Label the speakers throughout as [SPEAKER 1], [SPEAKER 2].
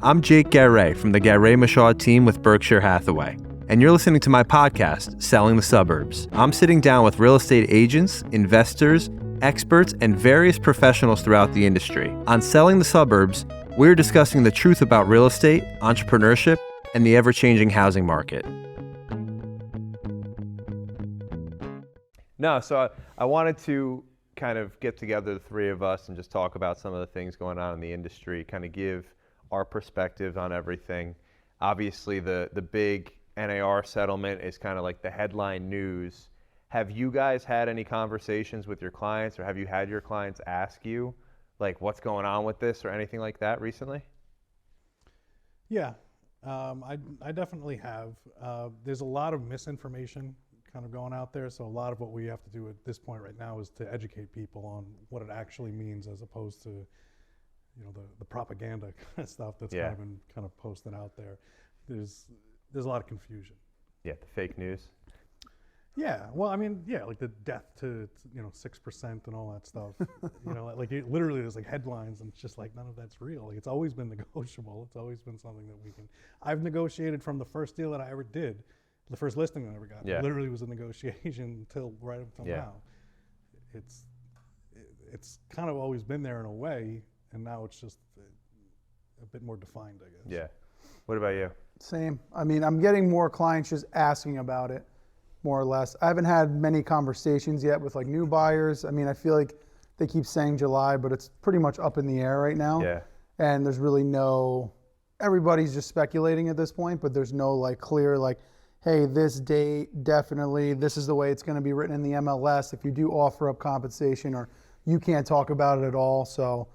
[SPEAKER 1] I'm Jake Garay from the Garay team with Berkshire Hathaway, and you're listening to my podcast, Selling the Suburbs. I'm sitting down with real estate agents, investors, experts, and various professionals throughout the industry. On Selling the Suburbs, we're discussing the truth about real estate, entrepreneurship, and the ever-changing housing market. No, so I wanted to kind of get together, the three of us, and just talk about some of the things going on in the industry, kind of give our perspectives on everything. Obviously, the big NAR settlement is kind of like the headline news. Have you guys had any conversations with your clients, or have you had your clients ask you, like, what's going on with this or anything like that recently?
[SPEAKER 2] Yeah, I definitely have. There's a lot of misinformation kind of going out there, so a lot of what we have to do at this point right now is to educate people on what it actually means, as opposed to, you know, the propaganda kind of stuff that's kind of been kind of posted out there. There's a lot of confusion. Yeah,
[SPEAKER 1] the fake news.
[SPEAKER 2] Yeah, well, I mean, yeah, like the death to 6% and all that stuff. Like it literally there's like headlines, and it's just like none of that's real. Like it's always been negotiable. It's always been something that we can. I've negotiated from the first deal that I ever did. The first listing I ever got, it literally was a negotiation until now. It's kind of always been there in a way, and now it's just a bit more defined, I guess.
[SPEAKER 1] Yeah. What about you?
[SPEAKER 3] Same. I mean, I'm getting more clients just asking about it, more or less. I haven't had many conversations yet with like new buyers. I mean, I feel like they keep saying July, but it's pretty much up in the air right now.
[SPEAKER 1] Yeah.
[SPEAKER 3] And there's really everybody's just speculating at this point, but there's no like clear like, hey, this date, definitely, this is the way it's going to be written in the MLS if you do offer up compensation, or you can't talk about it at all. So,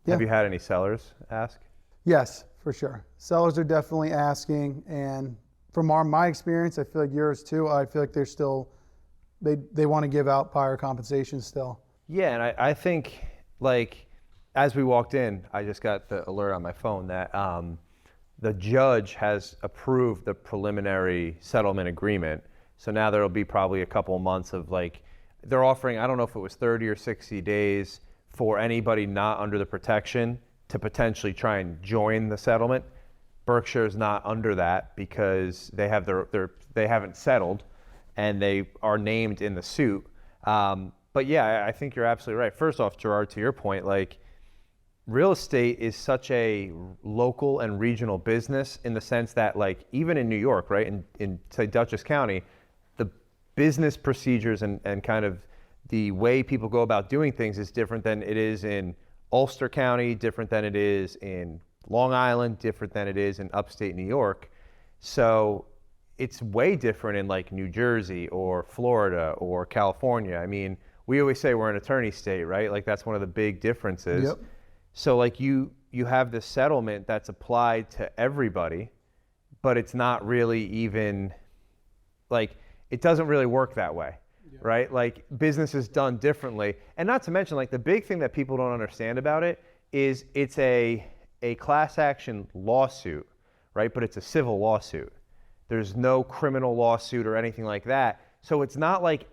[SPEAKER 1] Have you had any sellers ask?
[SPEAKER 3] Yes, for sure. Sellers are definitely asking, and from my experience, I feel like yours too, I feel like they're still, they want to give out buyer compensation still.
[SPEAKER 1] Yeah, and I think, like, as we walked in, I just got the alert on my phone that the judge has approved the preliminary settlement agreement. So now there'll be probably a couple of months of like, they're offering, I don't know if it was 30 or 60 days for anybody not under the protection to potentially try and join the settlement. Berkshire's not under that because they have they haven't settled and they are named in the suit. But yeah, I think you're absolutely right. First off, Gerard, to your point, like, real estate is such a local and regional business in the sense that, like, even in New York, right, in say Dutchess County, the business procedures and kind of the way people go about doing things is different than it is in Ulster County, different than it is in Long Island, different than it is in upstate New York. So it's way different in like New Jersey or Florida or California. I mean, we always say we're an attorney state, right? Like that's one of the big differences.
[SPEAKER 3] Yep.
[SPEAKER 1] So like you have this settlement that's applied to everybody, but it's not really even, like, it doesn't really work that way, right? Like business is done differently. And not to mention, like, the big thing that people don't understand about it is it's a class action lawsuit, right? But it's a civil lawsuit. There's no criminal lawsuit or anything like that. So it's not like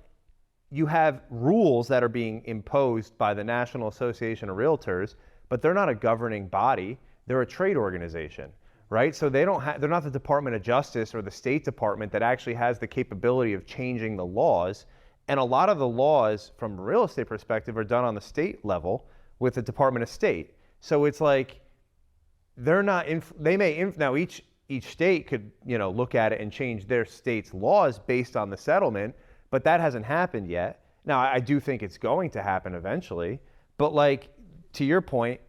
[SPEAKER 1] you have rules that are being imposed by the National Association of Realtors, but they're not a governing body. They're a trade organization, right? So they're not the Department of Justice or the State Department that actually has the capability of changing the laws. And a lot of the laws from a real estate perspective are done on the state level with the Department of State. So it's like, they're not, now each state could, look at it and change their state's laws based on the settlement, but that hasn't happened yet. Now, I do think it's going to happen eventually, but like, to your point,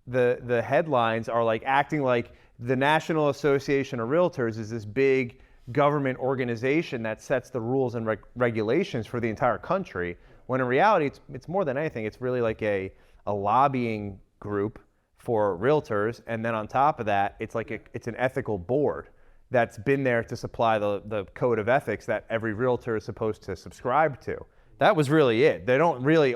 [SPEAKER 1] the headlines are like acting like the National Association of Realtors is this big government organization that sets the rules and regulations for the entire country, when in reality, it's more than anything. It's really like a lobbying group for realtors, and then on top of that, it's like it's an ethical board that's been there to supply the code of ethics that every realtor is supposed to subscribe to. That was really it. They don't really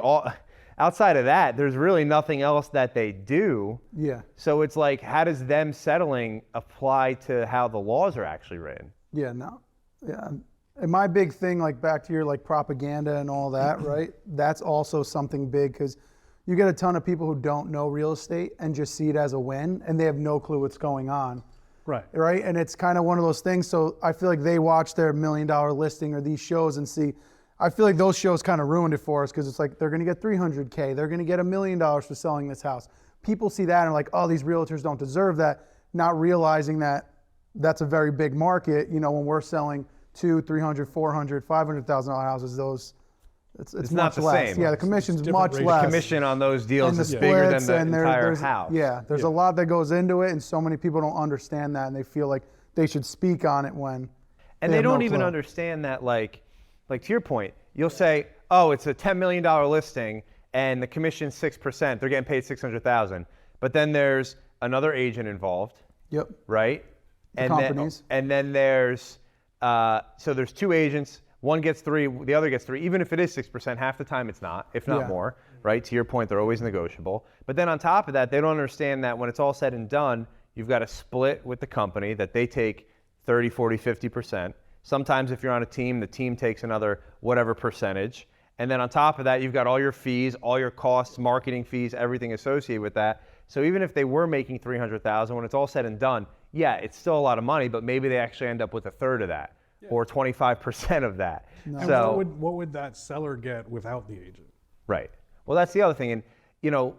[SPEAKER 1] outside of that, there's really nothing else that they do.
[SPEAKER 3] Yeah.
[SPEAKER 1] So it's like, how does them settling apply to how the laws are actually written?
[SPEAKER 3] Yeah, no. Yeah. And my big thing, like back to your like propaganda and all that, right? That's also something big, because you get a ton of people who don't know real estate and just see it as a win, and they have no clue what's going on. Right. And it's kind of one of those things. So I feel like they watch their $1 million listing or these shows and see, I feel like those shows kind of ruined it for us, because it's like they're going to get $300K, they're going to get $1 million for selling this house. People see that and are like, oh, these realtors don't deserve that, not realizing that that's a very big market. You know, when we're selling $200,000, $300,000, $400,000, $500,000 houses, those it's
[SPEAKER 1] not
[SPEAKER 3] much
[SPEAKER 1] the
[SPEAKER 3] less.
[SPEAKER 1] same.
[SPEAKER 3] Yeah, the commission's
[SPEAKER 2] It's
[SPEAKER 3] much
[SPEAKER 2] different
[SPEAKER 3] less.
[SPEAKER 1] The commission on those deals
[SPEAKER 3] And
[SPEAKER 1] is
[SPEAKER 3] the
[SPEAKER 1] bigger than
[SPEAKER 3] splits,
[SPEAKER 1] the
[SPEAKER 3] and
[SPEAKER 1] entire
[SPEAKER 3] there's
[SPEAKER 1] house.
[SPEAKER 3] Yeah, there's a lot that goes into it, and so many people don't understand that, and they feel like they should speak on it when
[SPEAKER 1] And they don't even understand that, like to your point, you'll say, oh, it's a $10 million listing and the commission's 6%, they're getting paid $600,000. But then there's another agent involved.
[SPEAKER 3] Yep.
[SPEAKER 1] Right?
[SPEAKER 3] The companies.
[SPEAKER 1] And then there's, so there's two agents, one gets 3, the other gets 3. Even if it is 6%, half the time it's not, if not more, right? To your point, they're always negotiable. But then on top of that, they don't understand that when it's all said and done, you've got to split with the company, that they take 30, 40, 50%. Sometimes if you're on a team, the team takes another whatever percentage. And then on top of that, you've got all your fees, all your costs, marketing fees, everything associated with that. So even if they were making $300,000, when it's all said and done, yeah, it's still a lot of money, but maybe they actually end up with a third of that or 25% of that.
[SPEAKER 2] No.
[SPEAKER 1] So
[SPEAKER 2] And what would that seller get without the agent?
[SPEAKER 1] right. Well, that's the other thing. And, you know,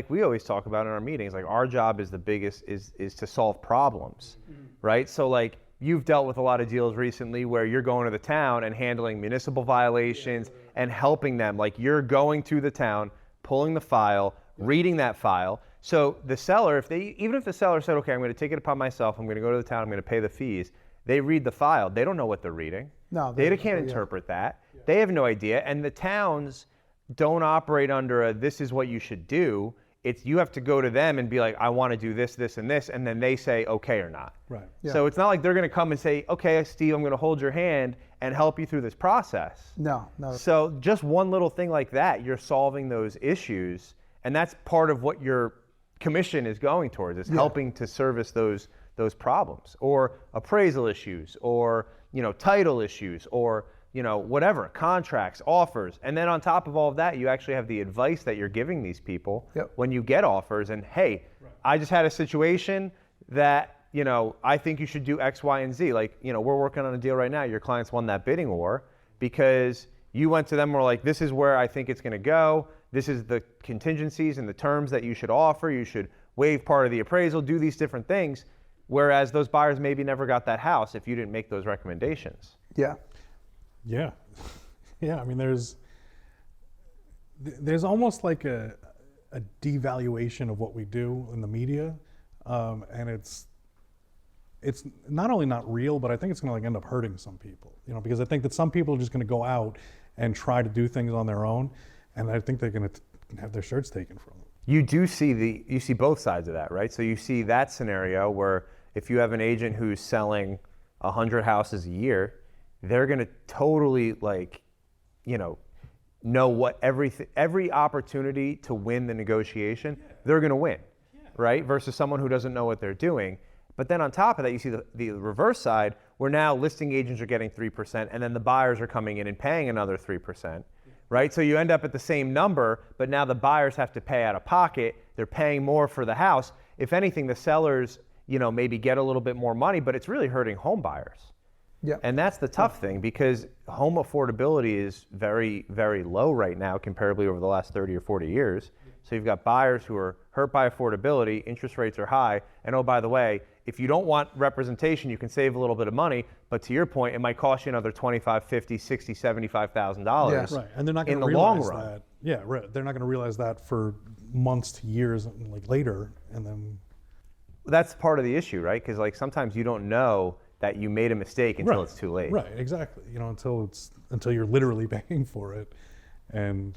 [SPEAKER 1] we always talk about in our meetings, like our job is the biggest is to solve problems, right? So like you've dealt with a lot of deals recently where you're going to the town and handling municipal violations and helping them. Like you're going to the town, pulling the file, reading that file. So the seller, even if the seller said, okay, I'm going to take it upon myself, I'm going to go to the town, I'm going to pay the fees, they read the file. They don't know what they're reading.
[SPEAKER 3] No,
[SPEAKER 1] they can't interpret that. They have no idea. And the towns don't operate under this is what you should do. It's you have to go to them and be like, I want to do this, this, and this, and then they say okay or not.
[SPEAKER 2] Right.
[SPEAKER 3] Yeah.
[SPEAKER 1] So it's not like they're going to come and say, okay, Steve, I'm going to hold your hand and help you through this process.
[SPEAKER 3] No.
[SPEAKER 1] So just one little thing like that, you're solving those issues, and that's part of what your commission is going towards, is helping to service those problems, or appraisal issues, or title issues, or whatever, contracts, offers. And then on top of all of that, you actually have the advice that you're giving these people when you get offers. And hey, I just had a situation that, I think you should do X, Y, and Z. Like, we're working on a deal right now. Your clients won that bidding war because you went to them and were like, this is where I think it's going to go. This is the contingencies and the terms that you should offer. You should waive part of the appraisal, do these different things. Whereas those buyers maybe never got that house if you didn't make those recommendations.
[SPEAKER 3] Yeah.
[SPEAKER 2] Yeah. Yeah. I mean, there's almost like a devaluation of what we do in the media. And it's not only not real, but I think it's going to like end up hurting some people, because I think that some people are just going to go out and try to do things on their own. And I think they're going to have their shirts taken from them.
[SPEAKER 1] You see both sides of that, right? So you see that scenario where if you have an agent who's selling 100 houses a year, they're going to totally know what every opportunity to win the negotiation, they're going to win, right? Versus someone who doesn't know what they're doing. But then on top of that, you see the reverse side, where now listing agents are getting 3%, and then the buyers are coming in and paying another 3%, right? So you end up at the same number, but now the buyers have to pay out of pocket. They're paying more for the house. If anything, the sellers, maybe get a little bit more money, but it's really hurting home buyers.
[SPEAKER 3] Yeah.
[SPEAKER 1] And that's the tough thing, because home affordability is very, very low right now, comparably over the last 30 or 40 years. So you've got buyers who are hurt by affordability, interest rates are high, and oh, by the way, if you don't want representation, you can save a little bit of money, but to your point, it might cost you another $25,000, $50,000, $60,000, $75,000
[SPEAKER 2] Right, and they're not going
[SPEAKER 1] in
[SPEAKER 2] to
[SPEAKER 1] the long
[SPEAKER 2] realize
[SPEAKER 1] run.
[SPEAKER 2] that. Yeah, right. They're not going to realize that for months to years, later, and then.
[SPEAKER 1] That's part of the issue, right? Because sometimes you don't know that you made a mistake until it's too late.
[SPEAKER 2] Right, exactly. Until you're literally paying for it, and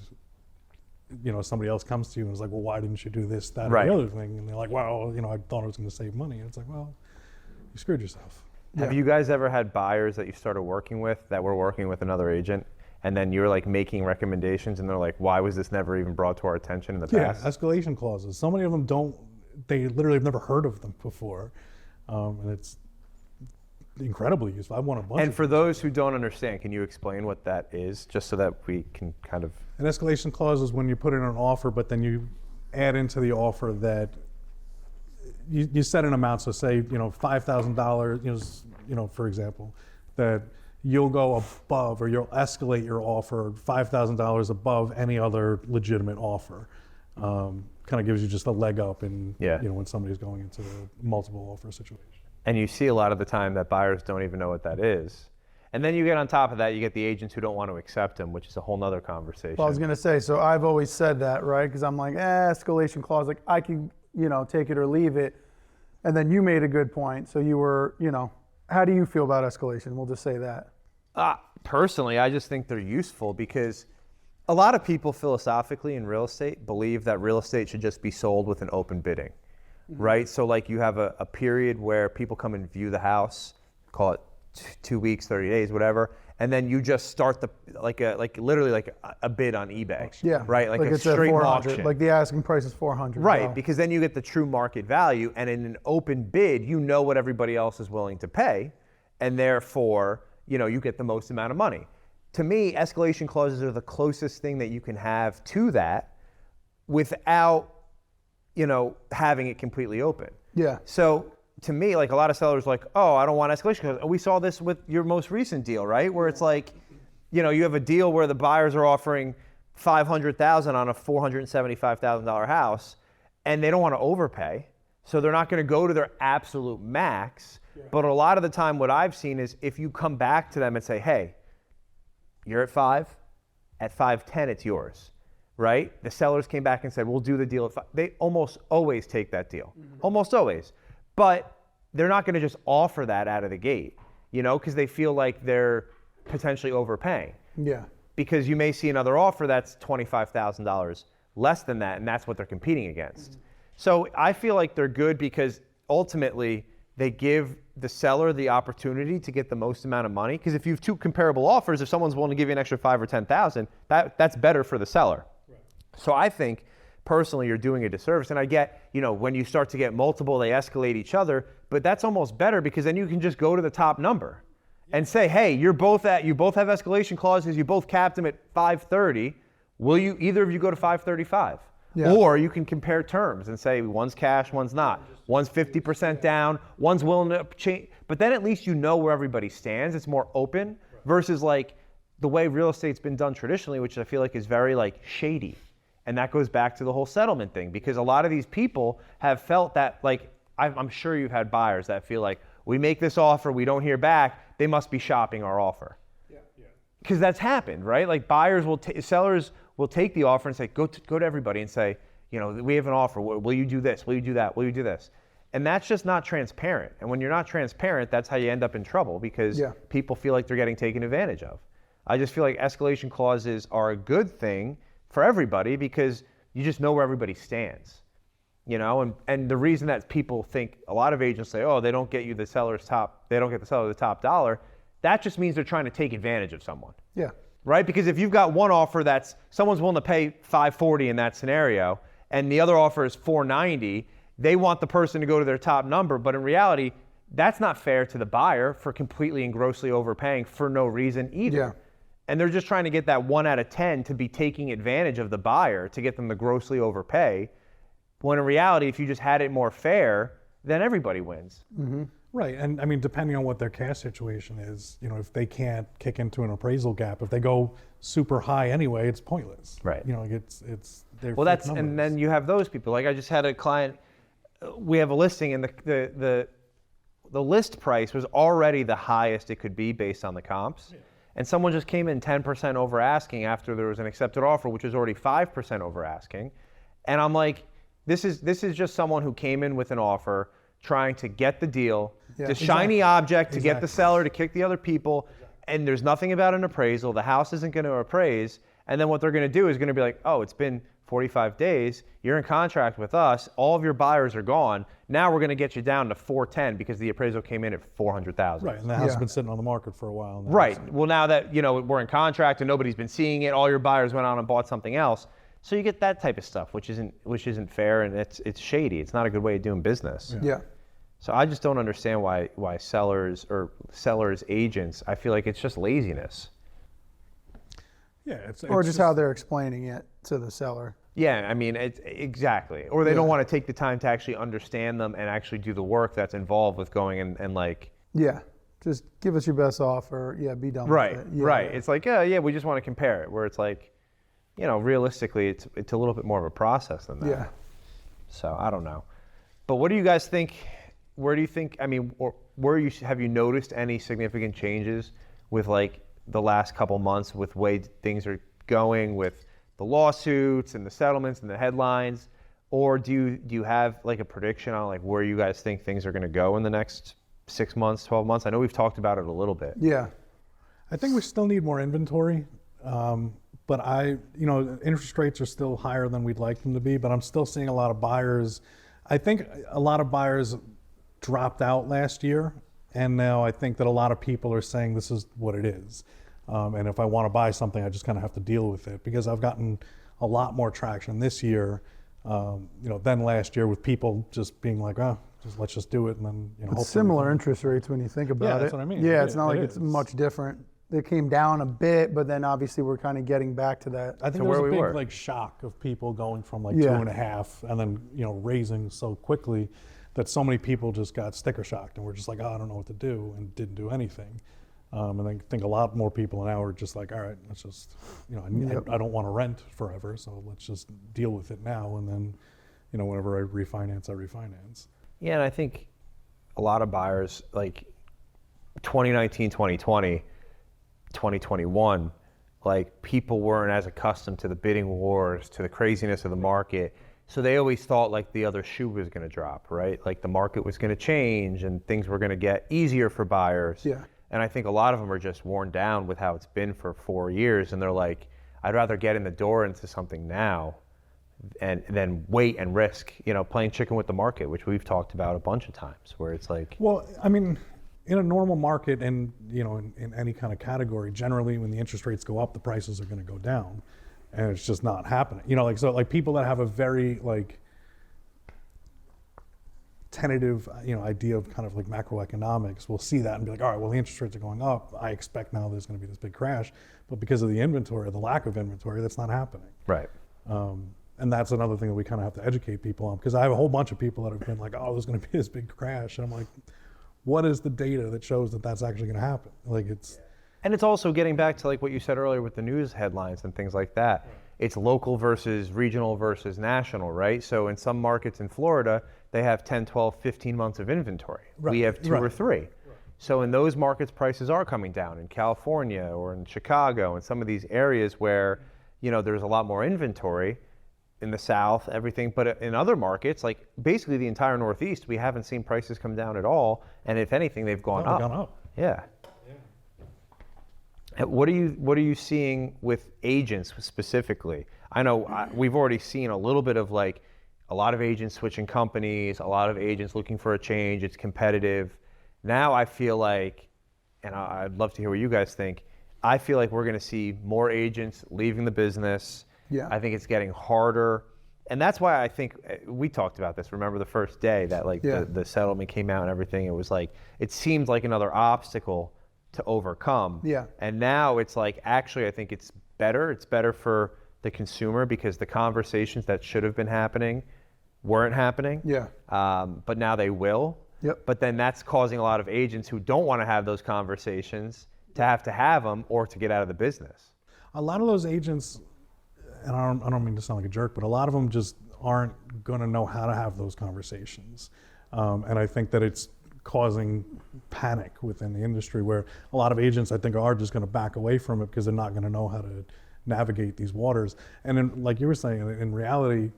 [SPEAKER 2] somebody else comes to you and is like, well, why didn't you do this, that, or the other thing? And they're like, well, I thought I was going to save money. And it's like, well, you screwed yourself.
[SPEAKER 1] Have you guys ever had buyers that you started working with that were working with another agent, and then you're making recommendations, and they're like, why was this never even brought to our attention in the past?
[SPEAKER 2] Yeah, escalation clauses. So many of them they literally have never heard of them before, and incredibly useful. I want a bunch
[SPEAKER 1] And
[SPEAKER 2] of
[SPEAKER 1] for
[SPEAKER 2] things.
[SPEAKER 1] those who don't understand, can you explain what that is, just so that we can kind of...
[SPEAKER 2] An escalation clause is when you put in an offer, but then you add into the offer that you set an amount. So say, $5,000, for example, that you'll go above, or you'll escalate your offer $5,000 above any other legitimate offer. Kind of gives you just a leg up in, when somebody's going into a multiple offer situation.
[SPEAKER 1] And you see a lot of the time that buyers don't even know what that is. And then you get on top of that, you get the agents who don't want to accept them, which is a whole nother conversation.
[SPEAKER 3] Well, I was going to say, so I've always said that, right? Because I'm like, escalation clause, like I can, take it or leave it. And then you made a good point. So you were, how do you feel about escalation? We'll just say that.
[SPEAKER 1] Personally, I just think they're useful because a lot of people philosophically in real estate believe that real estate should just be sold with an open bidding, right? So like you have a period where people come and view the house, call it 2 weeks, 30 days, whatever, and then you just start literally a bid on eBay.
[SPEAKER 3] Yeah.
[SPEAKER 1] Right? Like a
[SPEAKER 3] it's at
[SPEAKER 1] straight
[SPEAKER 3] 400.
[SPEAKER 1] auction.
[SPEAKER 3] Like the asking price is 400.
[SPEAKER 1] Right,
[SPEAKER 3] Wow.
[SPEAKER 1] because then you get the true market value, and in an open bid, you know what everybody else is willing to pay, and therefore, you get the most amount of money. To me, escalation clauses are the closest thing that you can have to that without, having it completely open.
[SPEAKER 3] Yeah.
[SPEAKER 1] So to me, like a lot of sellers are like, oh, I don't want escalation clause. We saw this with your most recent deal, right? Where it's like, you have a deal where the buyers are offering $500,000 on a $475,000 house, and they don't want to overpay. So they're not going to go to their absolute max. Yeah. But a lot of the time what I've seen is if you come back to them and say, hey, you're at 5, at 510 it's yours, right? The sellers came back and said, we'll do the deal at 5. They almost always take that deal, almost always. But they're not going to just offer that out of the gate, because they feel like they're potentially overpaying.
[SPEAKER 3] Yeah.
[SPEAKER 1] Because you may see another offer that's $25,000 less than that, and that's what they're competing against. So I feel like they're good because ultimately they give the seller the opportunity to get the most amount of money. Because if you have two comparable offers, if someone's willing to give you an extra $5,000 or $10,000, that's better for the seller. Right. So I think personally you're doing a disservice. And I get, when you start to get multiple, they escalate each other, but that's almost better because then you can just go to the top number and say, hey, you both have escalation clauses, you both capped them at 530. Will you either of you go to 535? Yeah. Or you can compare terms and say one's cash, one's not. One's 50% down, one's willing to change. But then at least you know where everybody stands. It's more open versus like the way real estate's been done traditionally, which I feel like is very like shady. And that goes back to the whole settlement thing because a lot of these people have felt that like, I'm sure you've had buyers that feel like we make this offer, we don't hear back, they must be shopping our offer. Yeah. Because that's happened, right? Like sellers will take the offer and say, go to everybody and say, we have an offer. Will you do this? Will you do that? Will you do this? And that's just not transparent. And when you're not transparent, that's how you end up in trouble because people feel like they're getting taken advantage of. I just feel like escalation clauses are a good thing for everybody because you just know where everybody stands. And the reason that people think a lot of agents say, oh, they don't get the seller the top dollar, that just means they're trying to take advantage of someone. Yeah. Right? Because if you've got one offer that's someone's willing to pay $540 in that scenario, and the other offer is $490, they want the person to go to their top number, but in reality, that's not fair to the buyer for completely and grossly overpaying for no reason either. Yeah. And they're just trying to get that 1 out of 10 to be taking advantage of the buyer to get them to grossly overpay. When in reality, if you just had it more fair, then everybody wins. Mm-hmm.
[SPEAKER 2] Right, and I mean, depending on what their cash situation is, if they can't kick into an appraisal gap, if they go super high anyway, it's pointless.
[SPEAKER 1] Right.
[SPEAKER 2] It's their
[SPEAKER 1] well, that's numbers. And then you have those people. Like I just had a client. We have a listing, and the list price was already the highest it could be based on the comps, and someone just came in 10% over asking after there was an accepted offer, which was already 5% over asking, and I'm like, this is just someone who came in with an offer, trying to get the deal, the shiny object to get the seller to kick the other people, and there's nothing about an appraisal. The house isn't going to appraise, and then what they're going to do is going to be like, oh, it's been 45 days, you're in contract with us, all of your buyers are gone, now we're going to get you down to 410 because the appraisal came in at 400,000.
[SPEAKER 2] Right, and the house has been sitting on the market for a while now.
[SPEAKER 1] Right, well now that we're in contract and nobody's been seeing it, all your buyers went on and bought something else. So you get that type of stuff, which isn't fair, and it's shady. It's not a good way of doing business.
[SPEAKER 3] Yeah.
[SPEAKER 1] So I just don't understand why sellers or sellers agents, I feel like it's just laziness.
[SPEAKER 2] Yeah,
[SPEAKER 3] Or just how they're explaining it to the seller.
[SPEAKER 1] Yeah, I mean, exactly. Or they don't want to take the time to actually understand them and actually do the work that's involved with going and like.
[SPEAKER 3] Yeah, just give us your best offer. Yeah, be done
[SPEAKER 1] Right,
[SPEAKER 3] with it. Yeah.
[SPEAKER 1] right. It's like, yeah, we just want to compare it. Where it's like, realistically, it's a little bit more of a process than that.
[SPEAKER 3] Yeah.
[SPEAKER 1] So I don't know. But what do you guys think? Where do you think? I mean, or have you noticed any significant changes with like the last couple months with way things are going with the lawsuits and the settlements and the headlines? Or do you have like a prediction on like where you guys think things are going to go in the next 6 months, 12 months? I know we've talked about it a little bit.
[SPEAKER 2] Yeah. I think we still need more inventory. But interest rates are still higher than we'd like them to be, but I'm still seeing a lot of buyers. I think a lot of buyers dropped out last year, and now I think that a lot of people are saying this is what it is. And if I want to buy something, I just kind of have to deal with it, because I've gotten a lot more traction this year, than last year, with people just being like, let's just do it, and then
[SPEAKER 3] It's similar interest rates when you think about it.
[SPEAKER 2] That's what I mean.
[SPEAKER 3] Yeah, it's not like it's much different. They came down a bit, but then obviously we're kind of getting back to that.
[SPEAKER 2] I think there was a big shock of people going from 2.5 and then raising so quickly that so many people just got sticker shocked and were just like, I don't know what to do, and didn't do anything. And I think a lot more people now are just like, all right, let's just, I don't want to rent forever, so let's just deal with it now, and then whenever I refinance, I refinance.
[SPEAKER 1] Yeah, and I think a lot of buyers, like 2019, 2020, 2021, like people weren't as accustomed to the bidding wars, to the craziness of the market. So they always thought like the other shoe was going to drop, right? Like the market was going to change and things were going to get easier for buyers.
[SPEAKER 3] Yeah.
[SPEAKER 1] And I think a lot of them are just worn down with how it's been for 4 years. And they're like, I'd rather get in the door into something now and then wait and risk, playing chicken with the market, which we've talked about a bunch of times, where it's like.
[SPEAKER 2] Well, I mean, in a normal market and, in any kind of category, generally when the interest rates go up, the prices are going to go down, and it's just not happening. People that have a very tentative, idea of kind of like macroeconomics will see that and be like, all right, well, the interest rates are going up. I expect now there's going to be this big crash, but because of the inventory, the lack of inventory, that's not happening.
[SPEAKER 1] Right.
[SPEAKER 2] And that's another thing that we kind of have to educate people on, because I have a whole bunch of people that have been like, oh, there's going to be this big crash. And I'm like, what is the data that shows that that's actually going to happen?
[SPEAKER 1] And it's also getting back to like what you said earlier with the news headlines and things like that. Right. It's local versus regional versus national, right? So in some markets in Florida, they have 10, 12, 15 months of inventory. Right. We have 2 or 3. Right. So in those markets, prices are coming down. In California or in Chicago and some of these areas where, there's a lot more inventory. In the South, everything, but in other markets, like basically the entire Northeast, we haven't seen prices come down at all, and if anything, they've gone up.
[SPEAKER 2] Gone up.
[SPEAKER 1] Yeah. What are you seeing with agents specifically? I know we've already seen a little bit of like a lot of agents switching companies, a lot of agents looking for a change. It's competitive. Now I feel like, and I'd love to hear what you guys think. I feel like we're going to see more agents leaving the business.
[SPEAKER 3] Yeah.
[SPEAKER 1] I think it's getting harder. And that's why I think we talked about this. Remember the first day that the settlement came out and everything, it was like, it seemed like another obstacle to overcome.
[SPEAKER 3] Yeah.
[SPEAKER 1] And now it's like, actually, I think it's better. It's better for the consumer because the conversations that should have been happening weren't happening.
[SPEAKER 3] Yeah.
[SPEAKER 1] But now they will.
[SPEAKER 3] Yep.
[SPEAKER 1] But then that's causing a lot of agents who don't want to have those conversations to have them or to get out of the business.
[SPEAKER 2] A lot of those agents, and I don't mean to sound like a jerk, but a lot of them just aren't going to know how to have those conversations. And I think that it's causing panic within the industry where a lot of agents, I think, are just going to back away from it because they're not going to know how to navigate these waters. And then, like you were saying, in reality,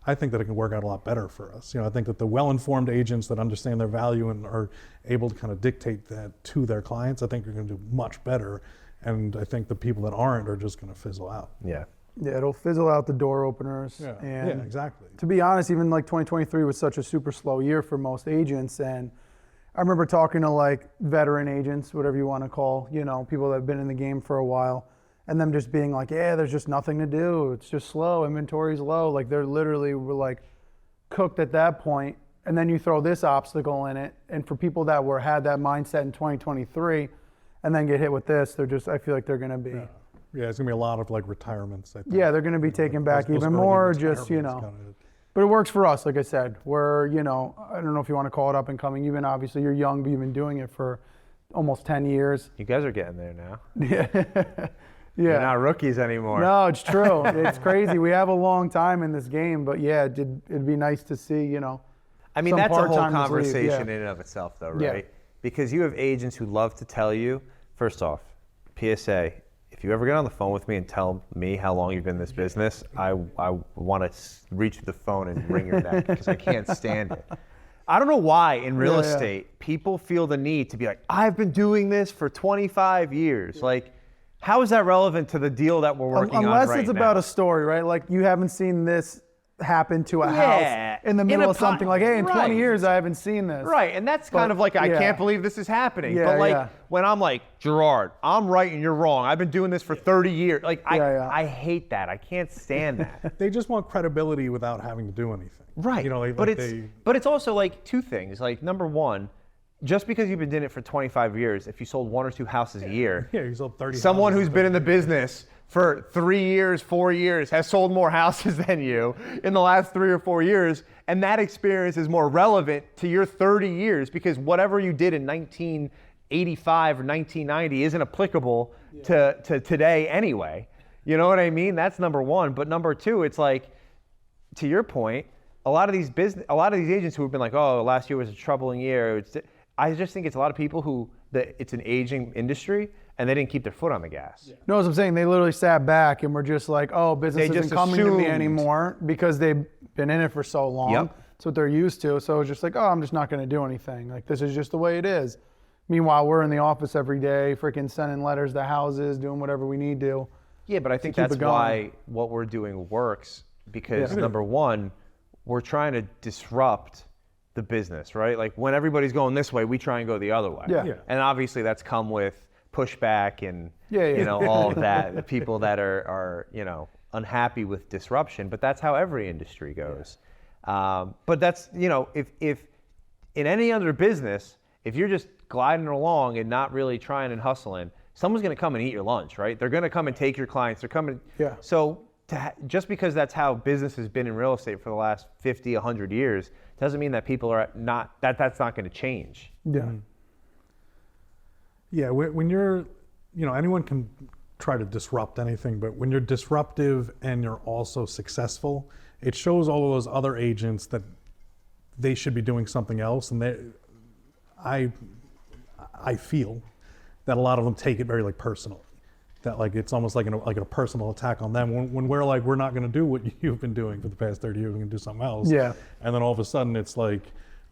[SPEAKER 2] I think that it can work out a lot better for us. I think that the well-informed agents that understand their value and are able to kind of dictate that to their clients, I think are going to do much better. And I think the people that aren't are just going to fizzle out.
[SPEAKER 1] Yeah.
[SPEAKER 3] Yeah, it'll fizzle out the door openers.
[SPEAKER 2] Yeah,
[SPEAKER 3] and
[SPEAKER 2] exactly.
[SPEAKER 3] To be honest, even like 2023 was such a super slow year for most agents. And I remember talking to like veteran agents, whatever you want to call, people that have been in the game for a while, and them just being like, yeah, there's just nothing to do. It's just slow. Inventory's low. Like they're literally were like cooked at that point. and then you throw this obstacle in it. And for people that had that mindset in 2023 and then get hit with this, I feel like they're going to be.
[SPEAKER 2] Yeah, it's going to be a lot of like retirements, I think.
[SPEAKER 3] Yeah, they're going to be taken back
[SPEAKER 2] Those
[SPEAKER 3] even
[SPEAKER 2] early
[SPEAKER 3] more, just,
[SPEAKER 2] retirements kinda-
[SPEAKER 3] But it works for us, like I said. We're, I don't know if you want to call it up and coming. Obviously, you're young, but you've been doing it for almost 10 years.
[SPEAKER 1] You guys are getting there now.
[SPEAKER 3] Yeah.
[SPEAKER 1] You're not rookies anymore.
[SPEAKER 3] No, it's true. It's crazy. We have a long time in this game, but yeah, it'd be nice to see,
[SPEAKER 1] I mean,
[SPEAKER 3] some
[SPEAKER 1] that's a whole
[SPEAKER 3] part-timers leave,
[SPEAKER 1] conversation
[SPEAKER 3] yeah.
[SPEAKER 1] in and of itself, though,
[SPEAKER 3] Yeah.
[SPEAKER 1] right? Because you have agents who love to tell you, first off, PSA, if you ever get on the phone with me and tell me how long you've been in this business, I want to reach the phone and wring your neck because I can't stand it. I don't know why in real estate people feel the need to be like, I've been doing this for 25 years. Like, how is that relevant to the deal that we're working on right now?
[SPEAKER 3] Unless it's about a story, right? Like you haven't seen this happen to a house in the middle of something like, hey, in 20 years I haven't seen this.
[SPEAKER 1] Right, and that's kind of like, I can't believe this is happening.
[SPEAKER 3] Yeah,
[SPEAKER 1] but like, when I'm like, Gerard, I'm right and you're wrong. I've been doing this for 30 years. Like, I hate that. I can't stand that.
[SPEAKER 2] They just want credibility without having to do anything.
[SPEAKER 1] Right, but it's also like two things. Like, number one, just because you've been doing it for 25 years, if you sold 1 or 2 houses a year,
[SPEAKER 2] you sold 30
[SPEAKER 1] someone
[SPEAKER 2] houses
[SPEAKER 1] who's been in the business for 3 years, 4 years, has sold more houses than you in the last 3 or 4 years, and that experience is more relevant to your 30 years because whatever you did in 1985 or 1990 isn't applicable to today anyway. You know what I mean? That's number one. But number two, it's like, to your point, a lot of these agents who have been like, oh, last year was a troubling year. I just think it's a lot of people who it's an aging industry and they didn't keep their foot on the gas.
[SPEAKER 3] You know what I'm saying? They literally sat back and were just like, oh, business isn't coming to me anymore because they've been in it for so long.
[SPEAKER 1] Yep.
[SPEAKER 3] That's what they're used to. So it's just like, oh, I'm just not going to do anything. Like, this is just the way it is. Meanwhile, we're in the office every day, freaking sending letters to houses, doing whatever we need to.
[SPEAKER 1] Yeah, but I think that's why what we're doing works because number one, we're trying to disrupt the business, right? Like when everybody's going this way, we try and go the other way.
[SPEAKER 3] Yeah.
[SPEAKER 1] And obviously that's come with pushback and all of that. The people that are unhappy with disruption, but that's how every industry goes. But that's if in any other business, if you're just gliding along and not really trying and hustling, someone's going to come and eat your lunch, right? They're going to come and take your clients. They're coming.
[SPEAKER 3] Yeah.
[SPEAKER 1] So just because that's how business has been in real estate for the last 50, 100 years, doesn't mean that people are not, that's not going to change.
[SPEAKER 3] Yeah.
[SPEAKER 2] Yeah, when you're, anyone can try to disrupt anything, but when you're disruptive and you're also successful, it shows all of those other agents that they should be doing something else. And I feel that a lot of them take it very personally. That it's almost like a personal attack on them when we're like, we're not going to do what you've been doing for the past 30 years, we're going to do something else.
[SPEAKER 3] Yeah.
[SPEAKER 2] And then all of a sudden it's like,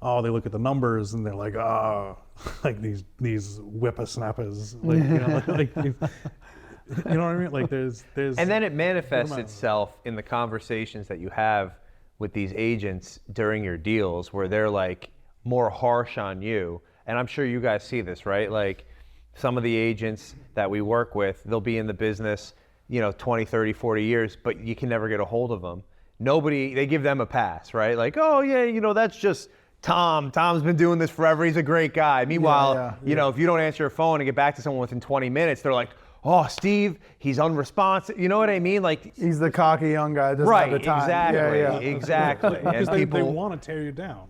[SPEAKER 2] oh, they look at the numbers and they're like, oh, like these whippersnappers, you know what I mean? Like there's
[SPEAKER 1] and then it manifests itself in the conversations that you have with these agents during your deals where they're like more harsh on you. And I'm sure you guys see this, right? Like some of the agents that we work with, they'll be in the business, 20, 30, 40 years, but you can never get a hold of them. They give them a pass, right? Like, oh yeah, that's just Tom. Tom's been doing this forever. He's a great guy. Meanwhile, if you don't answer your phone and get back to someone within 20 minutes, they're like, oh, Steve, he's unresponsib. You know what I mean? Like
[SPEAKER 3] he's the cocky young guy. Doesn't have the time.
[SPEAKER 1] Exactly. Exactly.
[SPEAKER 2] Because they want to tear you down.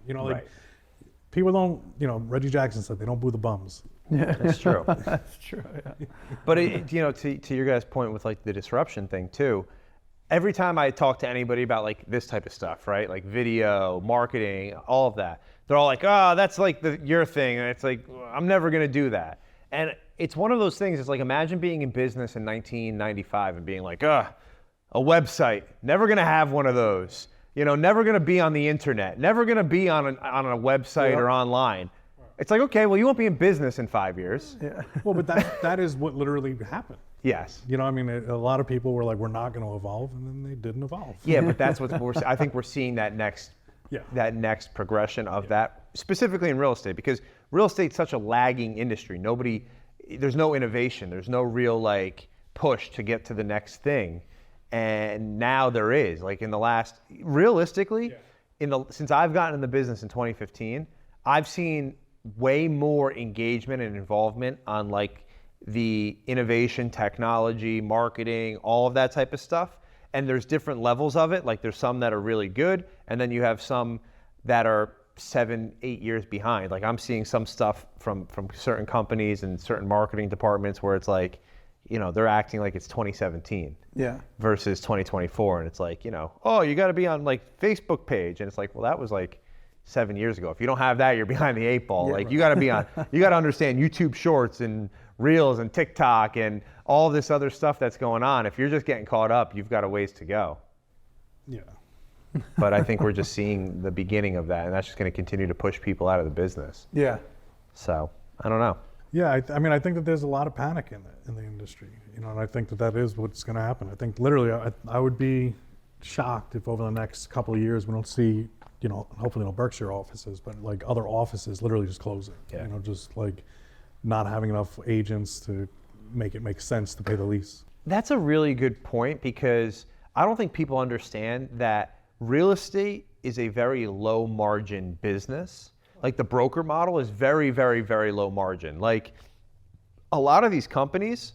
[SPEAKER 2] People don't. Reggie Jackson said they don't boo the bums.
[SPEAKER 3] Yeah,
[SPEAKER 1] that's true.
[SPEAKER 3] That's true. Yeah.
[SPEAKER 1] But to your guys' point with like the disruption thing too. Every time I talk to anybody about like this type of stuff, right? Like video, marketing, all of that, they're all like, oh, that's like your thing. And it's like, I'm never going to do that. And it's one of those things, it's like, imagine being in business in 1995 and being like, a website, never going to have one of those. Never going to be on the internet, never going to be on a website or online. It's like, okay, well, you won't be in business in 5 years.
[SPEAKER 3] Yeah.
[SPEAKER 2] Well, but that is what literally happened.
[SPEAKER 1] Yes.
[SPEAKER 2] A lot of people were like, we're not going to evolve, and then they didn't evolve.
[SPEAKER 1] Yeah, but that's what I think we're seeing that next progression of that, specifically in real estate, because real estate's such a lagging industry. There's no innovation. There's no real push to get to the next thing. And now there is. Like in the last, realistically, since I've gotten in the business in 2015, I've seen way more engagement and involvement on like the innovation, technology, marketing, all of that type of stuff. And there's different levels of it. Like there's some that are really good, and then you have some that are 7, 8 years behind. Like I'm seeing some stuff from certain companies and certain marketing departments where it's like, they're acting like it's 2017 versus 2024. And it's like, oh, you got to be on like Facebook page. And it's like, well, that was like 7 years ago. If you don't have that, you're behind the 8 ball. You got to be on, you got to understand YouTube Shorts and Reels and TikTok and all this other stuff that's going on. If you're just getting caught up, you've got a ways to go.
[SPEAKER 2] Yeah.
[SPEAKER 1] But I think we're just seeing the beginning of that, and that's just going to continue to push people out of the business.
[SPEAKER 3] Yeah.
[SPEAKER 1] So I don't know.
[SPEAKER 2] Yeah, I mean, I think that there's a lot of panic in the industry, and I think that is what's going to happen. I think literally, I would be shocked if over the next couple of years we don't see, hopefully no Berkshire offices, but like other offices literally just closing.
[SPEAKER 1] Yeah.
[SPEAKER 2] Just like not having enough agents to make it make sense to pay the lease.
[SPEAKER 1] That's a really good point, because I don't think people understand that real estate is a very low margin business. Like the broker model is very, very, very low margin. Like a lot of these companies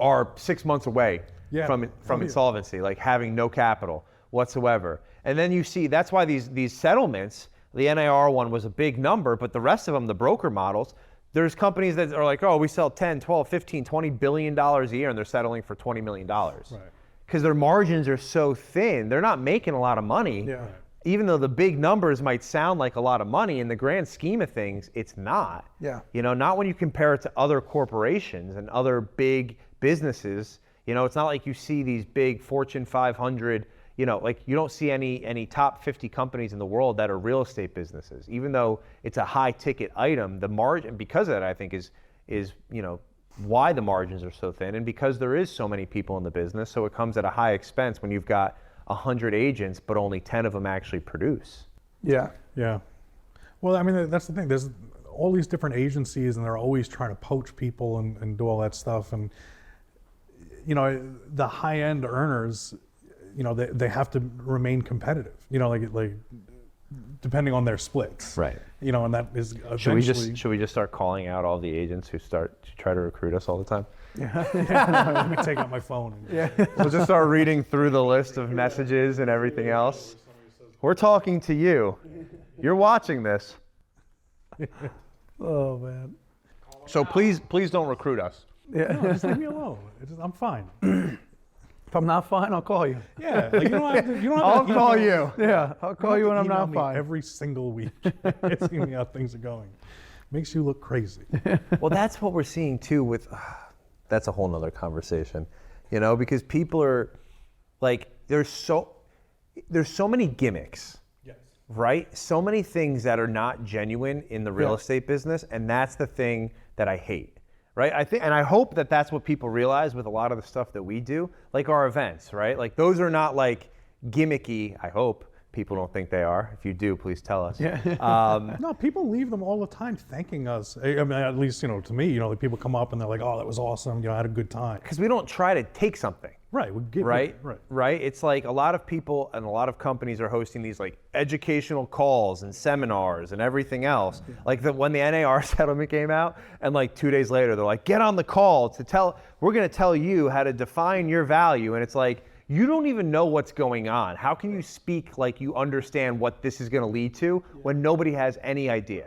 [SPEAKER 1] are 6 months away from insolvency, like having no capital whatsoever. And then you see, that's why these settlements, the NAR one was a big number, but the rest of them, the broker models, there's companies that are like, oh, we sell 10, 12, 15, $20 billion a year, and they're settling for $20 million. Right. Because their margins are so thin, they're not making a lot of money.
[SPEAKER 2] Yeah.
[SPEAKER 1] Even though the big numbers might sound like a lot of money, in the grand scheme of things, it's not.
[SPEAKER 3] Yeah.
[SPEAKER 1] Not when you compare it to other corporations and other big businesses. It's not like you see these big Fortune 500, like you don't see any top 50 companies in the world that are real estate businesses. Even though it's a high ticket item, the margin, because of that, I think is why the margins are so thin, and because there is so many people in the business, so it comes at a high expense when you've got 100 agents, but only 10 of them actually produce.
[SPEAKER 3] Yeah.
[SPEAKER 2] Yeah. Well, I mean, that's the thing. There's all these different agencies, and they're always trying to poach people and do all that stuff. And, the high-end earners, they have to remain competitive, like depending on their splits.
[SPEAKER 1] Right.
[SPEAKER 2] And that is eventually...
[SPEAKER 1] Should we just start calling out all the agents who start to try to recruit us all the time?
[SPEAKER 2] Let me take out my phone.
[SPEAKER 1] We'll just start reading through the list of messages and everything else. We're talking to you. You're watching this.
[SPEAKER 3] Oh man.
[SPEAKER 1] So please don't recruit us.
[SPEAKER 3] Yeah.
[SPEAKER 2] No, just leave me alone. I'm fine.
[SPEAKER 3] If I'm not fine, I'll call you.
[SPEAKER 2] Yeah, like you don't have to.
[SPEAKER 1] I'll call you.
[SPEAKER 3] Yeah, I'll call you when I'm not fine.
[SPEAKER 2] Every single week, asking me how things are going. Makes you look crazy.
[SPEAKER 1] Well, that's what we're seeing too with, that's a whole nother conversation, because people are like, there's so many gimmicks,
[SPEAKER 2] Yes.
[SPEAKER 1] right? So many things that are not genuine in the real estate business. And that's the thing that I hate, right? I hope that that's what people realize with a lot of the stuff that we do, like our events, right? Like those are not like gimmicky, I hope. People don't think they are. If you do, please tell us.
[SPEAKER 3] Yeah.
[SPEAKER 2] No, people leave them all the time thanking us. I mean, at least, to me, like people come up and they're like, oh, that was awesome. I had a good time.
[SPEAKER 1] Because we don't try to take something.
[SPEAKER 2] Right. We give
[SPEAKER 1] Right?
[SPEAKER 2] Right.
[SPEAKER 1] Right? It's like a lot of people and a lot of companies are hosting these like educational calls and seminars and everything else. Like when the NAR settlement came out, and like 2 days later, they're like, get on the call we're going to tell you how to define your value. And it's like, you don't even know what's going on. How can you speak like you understand what this is going to lead to when nobody has any idea?